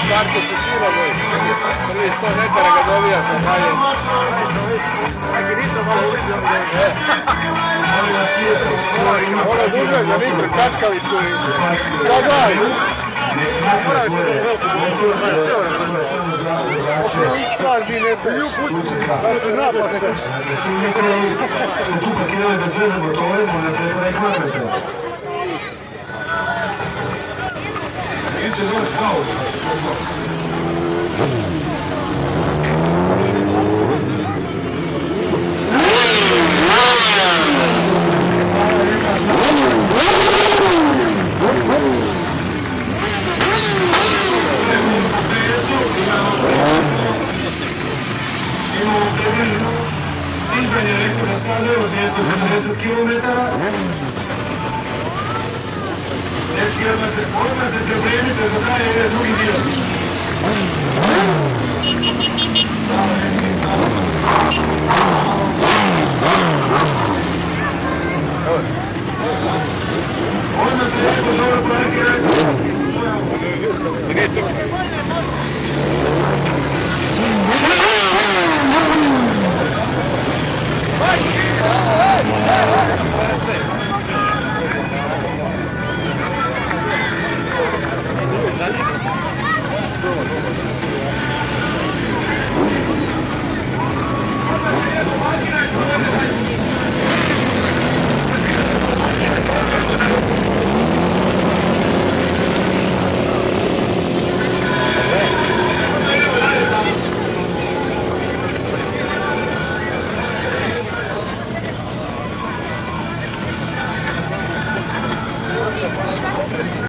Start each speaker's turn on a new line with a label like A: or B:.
A: Starko si sila boj. Prvi 100 metara ga dobija sa dalje. Ono duže za Nitro kačkalicu i zadaj. Ovo isprazni nestaje.
B: Tu parkirali bez veze motori, možda se neko ne hvatite. Neće doći kao. Imamo približno stizanje rektora staze od 240 km. Dečki, odmah se pripremite za dalje jedan drugi dio. Odmah se jako dobro parkirajte.
A: Hey!